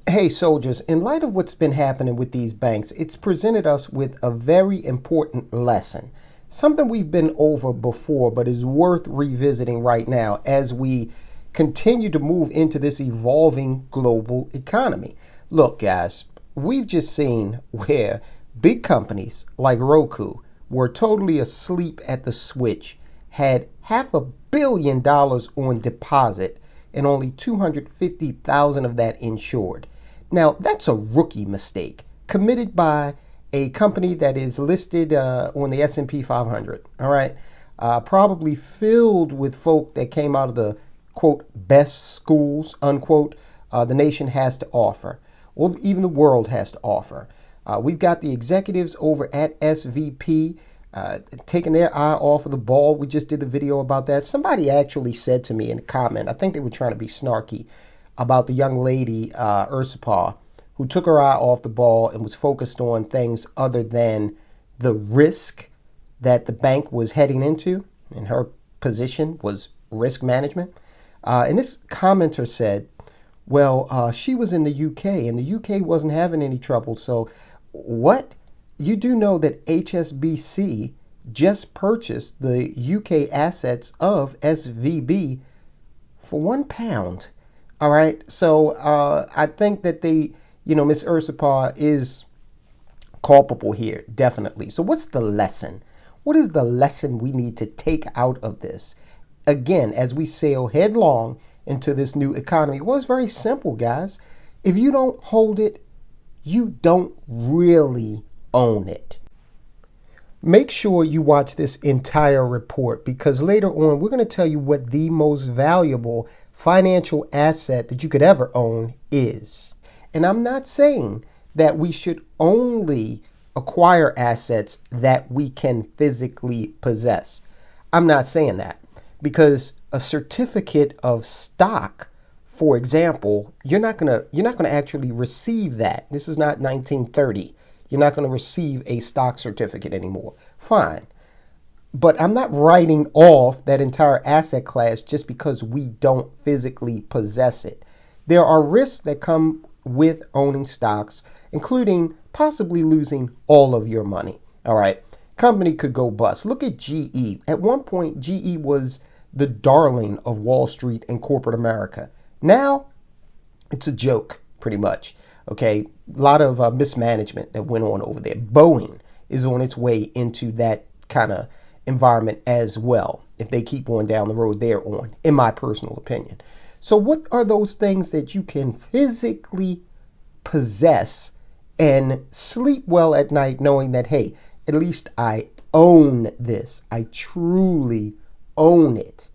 Hey, soldiers, in light of what's been happening with these banks, it's presented us with a very important lesson. Something we've been over before, but is worth revisiting right now as we continue to move into this evolving global economy. Look, guys, we've just seen where big companies like Roku were totally asleep at the switch, had $500 million on deposit, and only 250,000 of that insured. Now, that's a rookie mistake committed by a company that is listed on the S&P 500, all right? Probably filled with folk that came out of the, quote, best schools, unquote, the nation has to offer, or even the world has to offer. We've got the executives over at SVP taking their eye off of the ball. We just did the video about that. Somebody actually said to me in a comment, I think they were trying to be snarky, about the young lady, Ursapa, who took her eye off the ball and was focused on things other than the risk that the bank was heading into, and her position was risk management. And this commenter said, well, she was in the UK and the UK wasn't having any trouble. So what? You do know that HSBC just purchased the UK assets of SVB for £1. All right. So I think that Miss Ursapa is culpable here, definitely. So what's the lesson? What is the lesson we need to take out of this? Again, as we sail headlong into this new economy, well, it's very simple, guys. If you don't hold it, you don't really own it. Make sure you watch this entire report, because later on we're going to tell you what the most valuable financial asset that you could ever own is. And I'm not saying that we should only acquire assets that we can physically possess. I'm not saying that, because a certificate of stock, for example, you're not going to actually receive that. This is not 1930. You're not going to receive a stock certificate anymore. Fine. But I'm not writing off that entire asset class just because we don't physically possess it. There are risks that come with owning stocks, including possibly losing all of your money. All right. Company could go bust. Look at GE. At one point, GE was the darling of Wall Street and corporate America. Now, it's a joke, pretty much. Okay. A lot of mismanagement that went on over there. Boeing is on its way into that kind of environment as well, if they keep on down the road they're on, in my personal opinion. So what are those things that you can physically possess and sleep well at night knowing that, hey, at least I own this. I truly own it.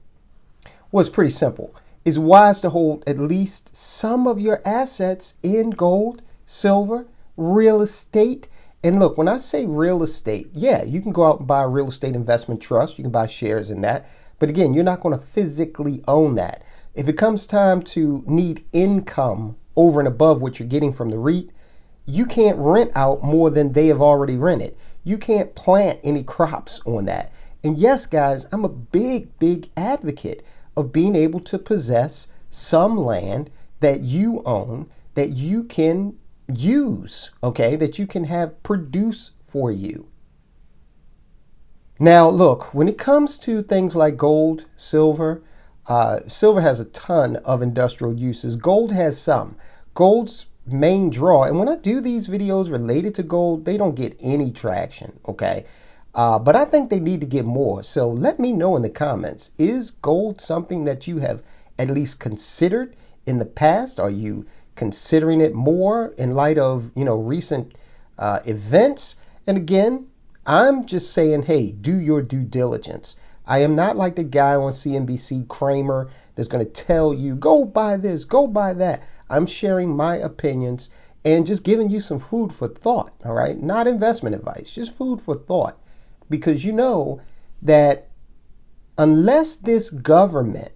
Well, it's pretty simple. It's wise to hold at least some of your assets in gold, silver, real estate. And look, when I say real estate, yeah, you can go out and buy a real estate investment trust. You can buy shares in that. But again, you're not going to physically own that. If it comes time to need income over and above what you're getting from the REIT, you can't rent out more than they have already rented. You can't plant any crops on that. And yes, guys, I'm a big advocate of being able to possess some land that you own, that you can use, okay, that you can have produce for you. Now, look, when it comes to things like gold, silver has a ton of industrial uses. Gold has some. Gold's main draw, and when I do these videos related to gold, they don't get any traction, okay? But I think they need to get more. So let me know in the comments, is gold something that you have at least considered in the past? Are you considering it more in light of, recent events? And again, I'm just saying, hey, do your due diligence. I am not like the guy on CNBC, Kramer, that's going to tell you, go buy this, go buy that. I'm sharing my opinions and just giving you some food for thought, all right? Not investment advice, just food for thought. Because you know that unless this government,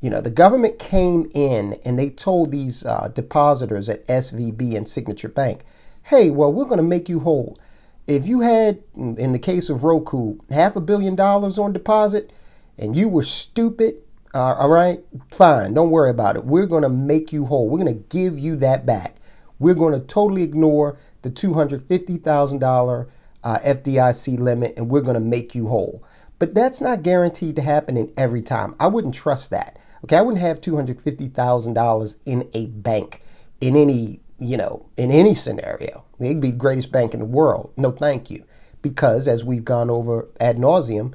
the government came in and they told these depositors at SVB and Signature Bank, hey, well, we're going to make you whole. If you had, in the case of Roku, $500 million on deposit and you were stupid All right, fine, don't worry about it. We're going to make you whole. We're going to give you that back. We're going to totally ignore the $250,000 FDIC limit, and we're going to make you whole. But that's not guaranteed to happen in every time. I wouldn't trust that. Okay, I wouldn't have $250,000 in a bank in any, in any scenario. It'd be the greatest bank in the world. No, thank you. Because as we've gone over ad nauseum,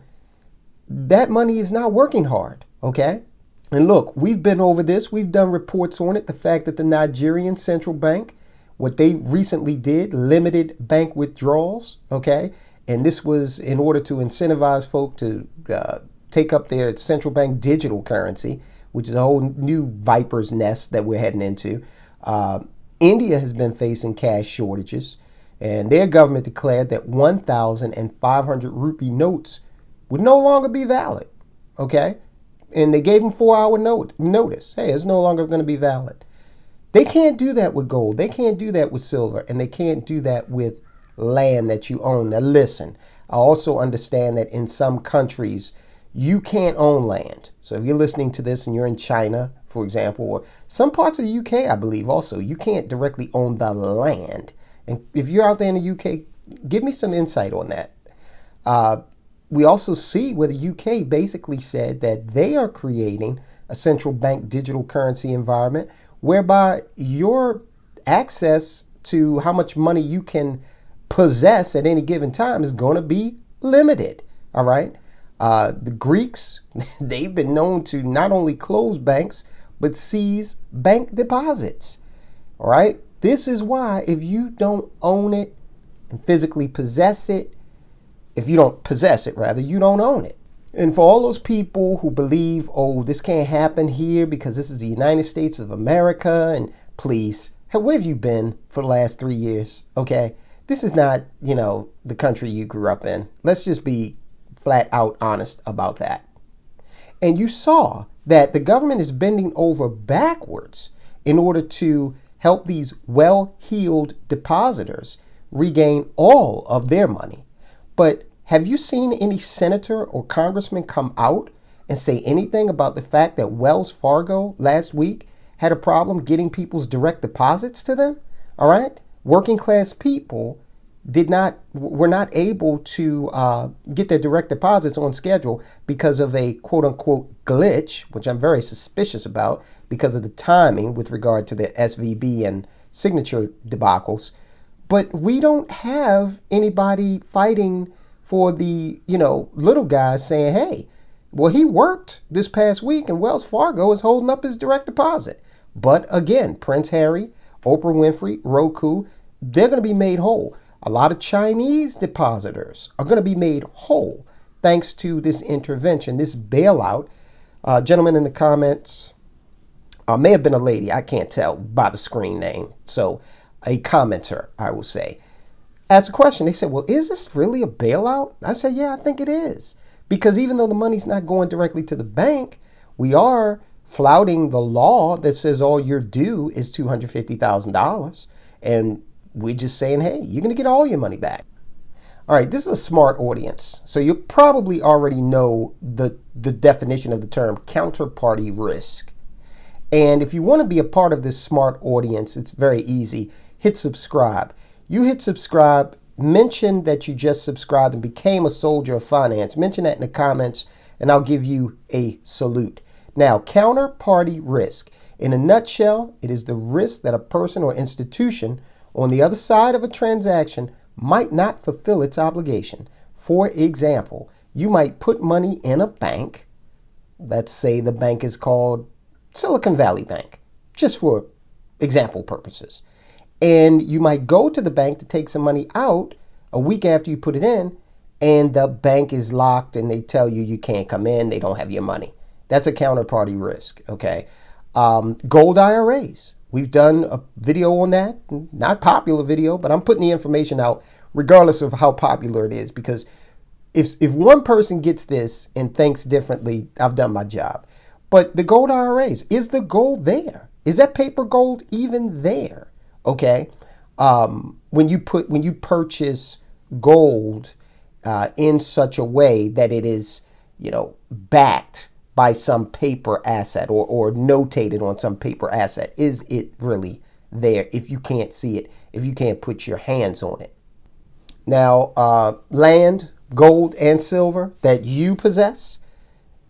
that money is not working hard. Okay. And look, we've been over this. We've done reports on it. The fact that the Nigerian central bank, what they recently did, limited bank withdrawals. Okay. And this was in order to incentivize folk to take up their central bank digital currency, which is a whole new viper's nest that we're heading into. India has been facing cash shortages, and their government declared that 1,500 rupee notes would no longer be valid. Okay. And they gave them 4-hour notice. Hey, it's no longer going to be valid. They can't do that with gold. They can't do that with silver. And they can't do that with land that you own. Now, listen, I also understand that in some countries, you can't own land. So if you're listening to this and you're in China, for example, or some parts of the UK, I believe also, you can't directly own the land. And if you're out there in the UK, give me some insight on that. We also see where the UK basically said that they are creating a central bank digital currency environment whereby your access to how much money you can possess at any given time is going to be limited. All right. The Greeks, they've been known to not only close banks, but seize bank deposits. All right. This is why if you don't own it and physically possess it, if you don't possess it, rather, you don't own it. And for all those people who believe, oh, this can't happen here because this is the United States of America, and please, where have you been for the last 3 years? Okay, this is not, the country you grew up in. Let's just be flat out honest about that. And you saw that the government is bending over backwards in order to help these well-heeled depositors regain all of their money. But have you seen any senator or congressman come out and say anything about the fact that Wells Fargo last week had a problem getting people's direct deposits to them? All right. Working class people were not able to get their direct deposits on schedule because of a quote unquote glitch, which I'm very suspicious about because of the timing with regard to the SVB and signature debacles. But we don't have anybody fighting for the, little guys saying, hey, well, he worked this past week and Wells Fargo is holding up his direct deposit. But again, Prince Harry, Oprah Winfrey, Roku, they're going to be made whole. A lot of Chinese depositors are going to be made whole thanks to this intervention, this bailout. Gentlemen in the comments, may have been a lady, I can't tell by the screen name. So a commenter, I will say, asked a question. They said, well, is this really a bailout? I said, yeah, I think it is. Because even though the money's not going directly to the bank, we are flouting the law that says all you're due is $250,000. And we're just saying, hey, you're going to get all your money back. All right, this is a smart audience. So you probably already know the definition of the term counterparty risk. And if you want to be a part of this smart audience, it's very easy. Hit subscribe. You hit subscribe, mention that you just subscribed and became a soldier of finance. Mention that in the comments and I'll give you a salute. Now, counterparty risk. In a nutshell, it is the risk that a person or institution on the other side of a transaction might not fulfill its obligation. For example, you might put money in a bank. Let's say the bank is called Silicon Valley Bank, just for example purposes. And you might go to the bank to take some money out a week after you put it in, and the bank is locked and they tell you you can't come in, they don't have your money. That's a counterparty risk, okay? Gold IRAs. We've done a video on that, not popular video, but I'm putting the information out regardless of how popular it is, because if one person gets this and thinks differently, I've done my job. But the gold IRAs, is the gold there? Is that paper gold even there? Okay. When you purchase gold in such a way that it is, backed by some paper asset or notated on some paper asset? Is it really there if you can't see it, if you can't put your hands on it? Now, land, gold, and silver that you possess,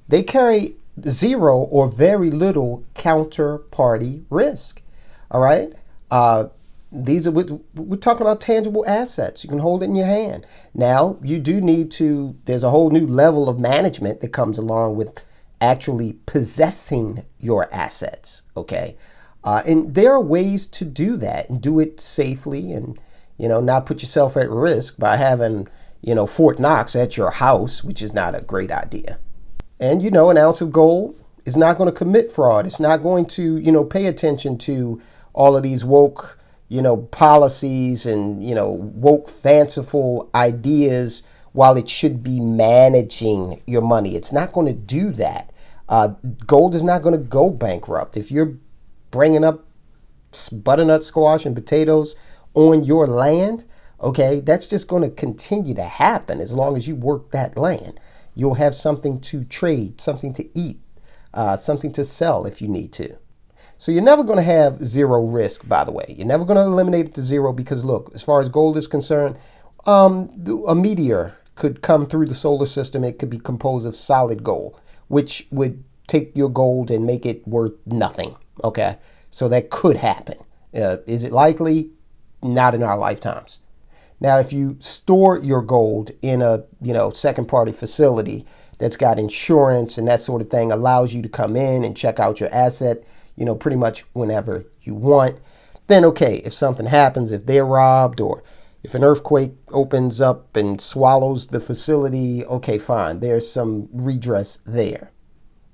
they carry zero or very little counterparty risk. All right? We're talking about tangible assets. You can hold it in your hand. Now, you do need to, there's a whole new level of management that comes along with actually possessing your assets, okay? And there are ways to do that and do it safely and, not put yourself at risk by having, Fort Knox at your house, which is not a great idea. And, an ounce of gold is not going to commit fraud. It's not going to, pay attention to all of these woke, policies and, woke fanciful ideas while it should be managing your money. It's not going to do that. Gold is not going to go bankrupt. If you're bringing up butternut squash and potatoes on your land, okay, that's just going to continue to happen as long as you work that land. You'll have something to trade, something to eat, something to sell if you need to. So you're never going to have zero risk, by the way. You're never going to eliminate it to zero because, look, as far as gold is concerned, a meteor could come through the solar system. It could be composed of solid gold, which would take your gold and make it worth nothing, okay? So that could happen. Is it likely? Not in our lifetimes. Now, if you store your gold in a, second party facility that's got insurance and that sort of thing, allows you to come in and check out your asset, pretty much whenever you want, then okay, if something happens, if they're robbed or if an earthquake opens up and swallows the facility, okay, fine, there's some redress there.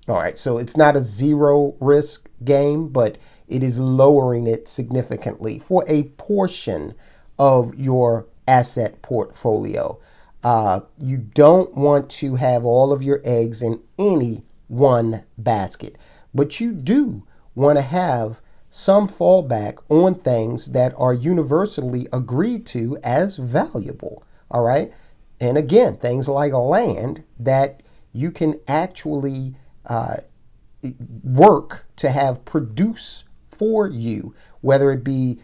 All right, so it's not a zero risk game, but it is lowering it significantly for a portion of your asset portfolio. You don't want to have all of your eggs in any one basket, but you do want to have some fallback on things that are universally agreed to as valuable. All right. And again, things like land that you can actually work to have produce for you, whether it be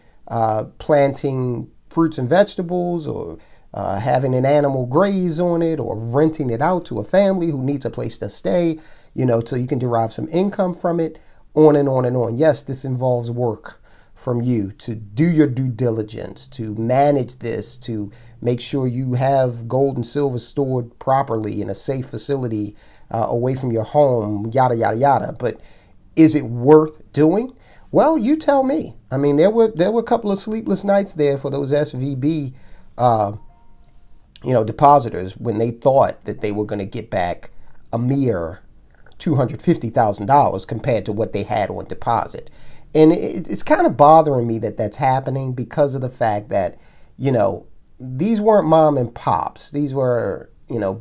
planting fruits and vegetables or having an animal graze on it or renting it out to a family who needs a place to stay, so you can derive some income from it, on and on and on. Yes, this involves work from you to do your due diligence, to manage this, to make sure you have gold and silver stored properly in a safe facility away from your home, yada, yada, yada. But is it worth doing? Well, you tell me. I mean, there were a couple of sleepless nights there for those SVB, depositors when they thought that they were going to get back a mere $250,000 compared to what they had on deposit. And it's kind of bothering me that that's happening because of the fact that, these weren't mom and pops. These were,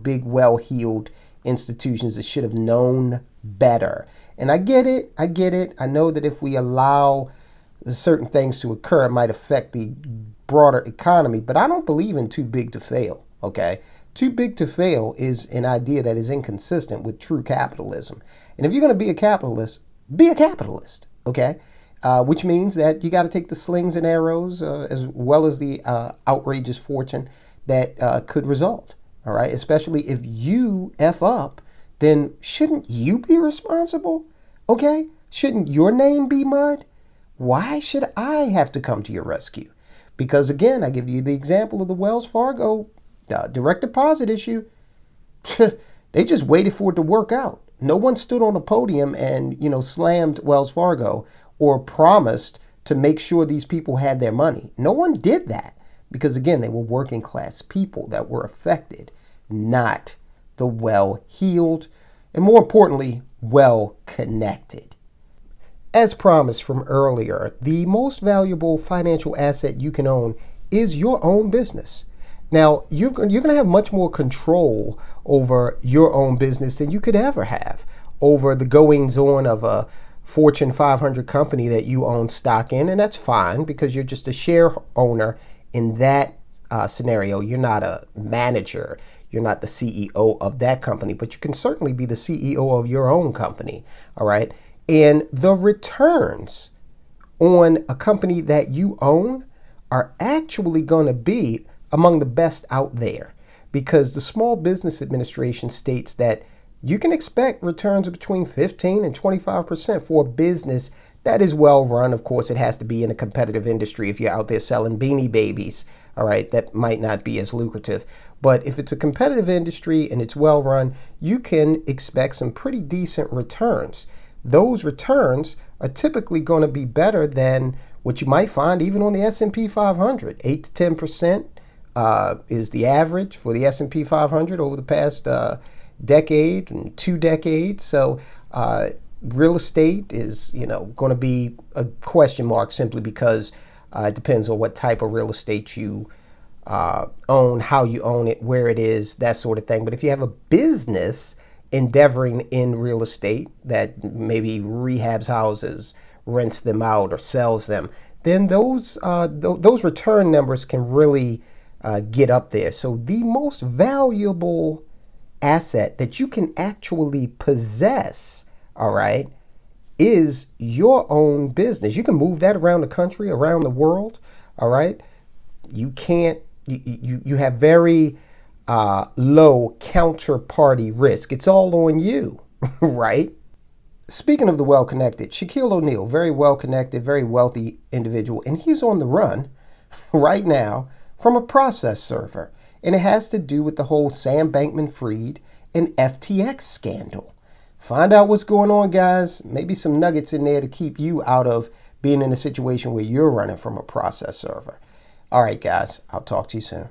big, well-heeled institutions that should have known better. And I get it. I know that if we allow certain things to occur, it might affect the broader economy, but I don't believe in too big to fail, okay? Too big to fail is an idea that is inconsistent with true capitalism. And if you're going to be a capitalist, okay? Which means that you got to take the slings and arrows as well as the outrageous fortune that could result, all right? Especially if you F up, then shouldn't you be responsible, okay? Shouldn't your name be mud? Why should I have to come to your rescue? Because again, I give you the example of the Wells Fargo direct deposit issue. They just waited for it to work out. No one stood on a podium and, slammed Wells Fargo or promised to make sure these people had their money. No one did that because, again, they were working class people that were affected, not the well-heeled and, more importantly, well-connected. As promised from earlier, the most valuable financial asset you can own is your own business. Now, you're going to have much more control over your own business than you could ever have over the goings-on of a Fortune 500 company that you own stock in, and that's fine because you're just a share owner in that scenario. You're not a manager. You're not the CEO of that company, but you can certainly be the CEO of your own company. All right. And the returns on a company that you own are actually going to be among the best out there, because the Small Business Administration states that you can expect returns of between 15 and 25% for a business that is well run. Of course, it has to be in a competitive industry. If you're out there selling Beanie Babies, all right, that might not be as lucrative. But if it's a competitive industry and it's well run, you can expect some pretty decent returns. Those returns are typically going to be better than what you might find even on the S&P 500. 8 to 10% is the average for the S&P 500 over the past decade and 2 decades. So real estate is, going to be a question mark, simply because it depends on what type of real estate you own, how you own it, where it is, that sort of thing. But if you have a business endeavoring in real estate that maybe rehabs houses, rents them out, or sells them, then those return numbers can really get up there. So the most valuable asset that you can actually possess, all right, is your own business. You can move that around the country, around the world, all right. You have very low counterparty risk. It's all on you, right? Speaking of the well-connected, Shaquille O'Neal, very well-connected, very wealthy individual, and he's on the run right now from a process server. And it has to do with the whole Sam Bankman-Fried and FTX scandal. Find out what's going on, guys. Maybe some nuggets in there to keep you out of being in a situation where you're running from a process server. All right, guys, I'll talk to you soon.